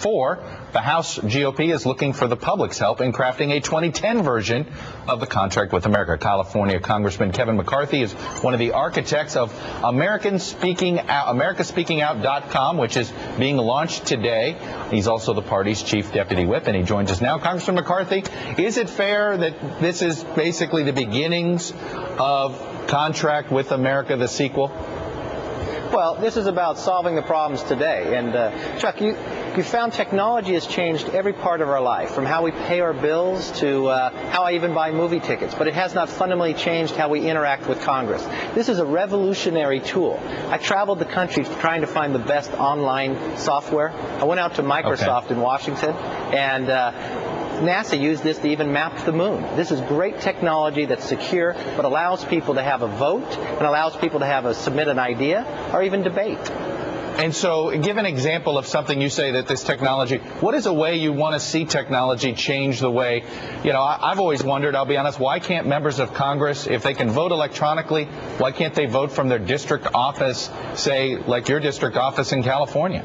2004, the House GOP is looking for the public's help in crafting a 2010 version of the Contract with America. California Congressman Kevin McCarthy is one of the architects of AmericaSpeakingOut.com, which is being launched today. He's also the party's chief deputy whip, and he joins us now. Congressman McCarthy, is it fair that this is basically the beginnings of Contract with America, the sequel? Well, this is about solving the problems today. And Chuck, you found technology has changed every part of our life, from how we pay our bills to how I even buy movie tickets. But it has not fundamentally changed how we interact with Congress. This is a revolutionary tool. I traveled the country trying to find the best online software. I went out to Microsoft in Washington, and NASA used this to even map the moon. This is great technology that's secure, but allows people to have a vote and allows people to submit an idea or even debate. And so, give an example of something you say that this technology, what is a way you want to see technology change the way, I've always wondered, I'll be honest, why can't members of Congress, if they can vote electronically, why can't they vote from their district office, say, like your district office in California?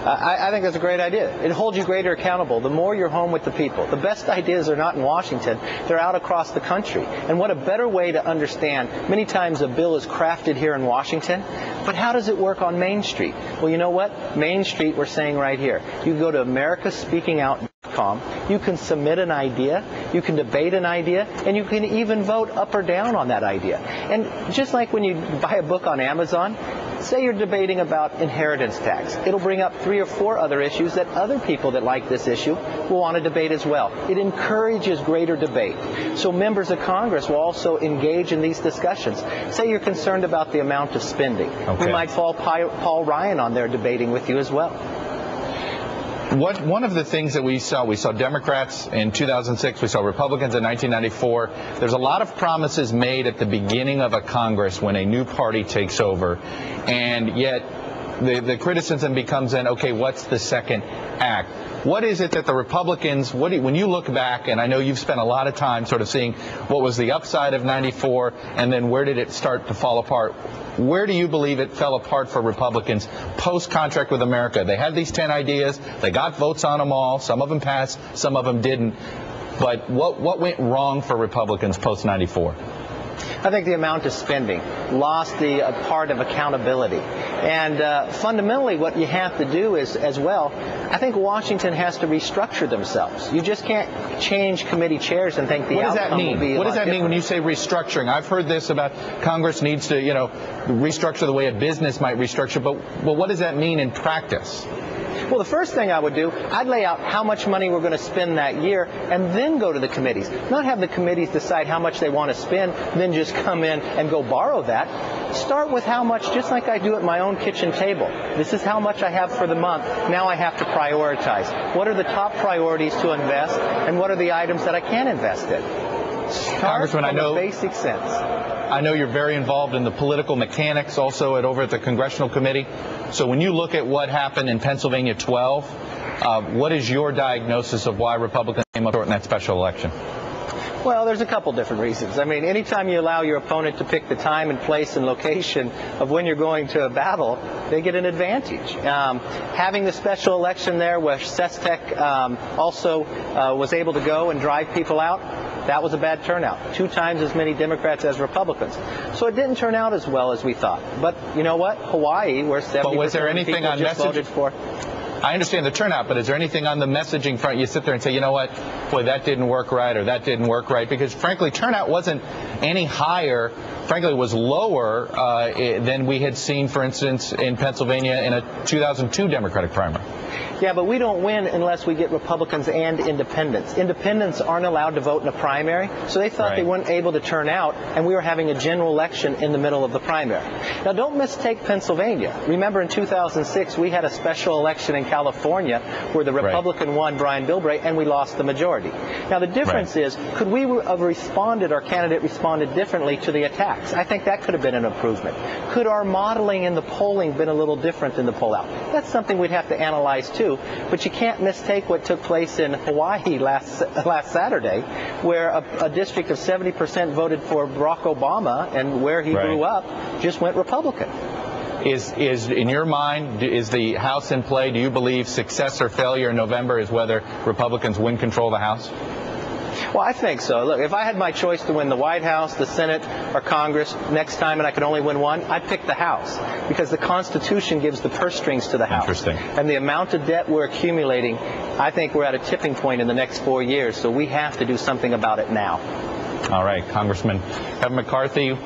I think that's a great idea. It holds you greater accountable. The more you're home with the people. The best ideas are not in Washington. They're out across the country. And what a better way to understand. Many times a bill is crafted here in Washington, but how does it work on Main Street? Well, you know what? Main Street, we're saying right here. You go to AmericaSpeakingOut.com. You can submit an idea. You can debate an idea. And you can even vote up or down on that idea. And just like when you buy a book on Amazon, say you're debating about inheritance tax. It'll bring up 3 or 4 other issues that other people that like this issue will want to debate as well. It encourages greater debate. So members of Congress will also engage in these discussions. Say you're concerned about the amount of spending. We might fall Paul Ryan on there debating with you as well. One of the things that we saw Democrats in 2006, we saw Republicans in 1994. There's a lot of promises made at the beginning of a Congress when a new party takes over, and yet the criticism becomes then, okay, what's the second act? What is it that the Republicans, when you look back, and I know you've spent a lot of time sort of seeing what was the upside of 94 and then where did it start to fall apart? Where do you believe it fell apart for Republicans post-Contract with America? They had these 10 ideas. They got votes on them all. Some of them passed. Some of them didn't. But what went wrong for Republicans post-94? I think the amount of spending lost the part of accountability. And fundamentally what you have to do is, as well, I think Washington has to restructure themselves. You just can't change committee chairs and think the outcome will be a lot What does that mean when you say restructuring? I've heard this about Congress needs to, restructure the way a business might restructure, but what does that mean in practice? Well, the first thing I would do, I'd lay out how much money we're going to spend that year and then go to the committees. Not have the committees decide how much they want to spend, then just come in and go borrow that. Start with how much, just like I do at my own kitchen table. This is how much I have for the month. Now I have to prioritize. What are the top priorities to invest, and what are the items that I can invest in? Start from a basic sense. I know you're very involved in the political mechanics also over at the Congressional Committee. So when you look at what happened in Pennsylvania 12, what is your diagnosis of why Republicans came up short in that special election? Well, there's a couple different reasons. I mean, anytime you allow your opponent to pick the time and place and location of when you're going to a battle, they get an advantage. Having the special election there where Sestek also was able to go and drive people out, that was a bad turnout. 2 times as many Democrats as Republicans. So it didn't turn out as well as we thought. But you know what? Hawaii, where 70% of people just voted for. I understand the turnout, but is there anything on the messaging front you sit there and say, you know what, boy, that didn't work right or that didn't work right? Because, frankly, turnout wasn't any higher. Frankly, it was lower than we had seen, for instance, in Pennsylvania in a 2002 Democratic primary. Yeah, but we don't win unless we get Republicans and independents. Independents aren't allowed to vote in a primary, so they thought they weren't able to turn out, and we were having a general election in the middle of the primary. Now, don't mistake Pennsylvania. Remember, in 2006, we had a special election in California where the Republican won, Brian Bilbray, and we lost the majority. Now, the difference is, could we have responded, our candidate responded differently to the attacks? I think that could have been an improvement. Could our modeling in the polling been a little different than the poll-out? That's something we'd have to analyze, too. But you can't mistake what took place in Hawaii last Saturday, where a district of 70% voted for Barack Obama, and where he grew up just went Republican. Is in your mind, is the House in play? Do you believe success or failure in November is whether Republicans win control of the House? Well, I think so. Look, if I had my choice to win the White House, the Senate, or Congress next time and I could only win one, I'd pick the House because the Constitution gives the purse strings to the House. Interesting. And the amount of debt we're accumulating, I think we're at a tipping point in the next 4 years, so we have to do something about it now. All right, Congressman Kevin McCarthy.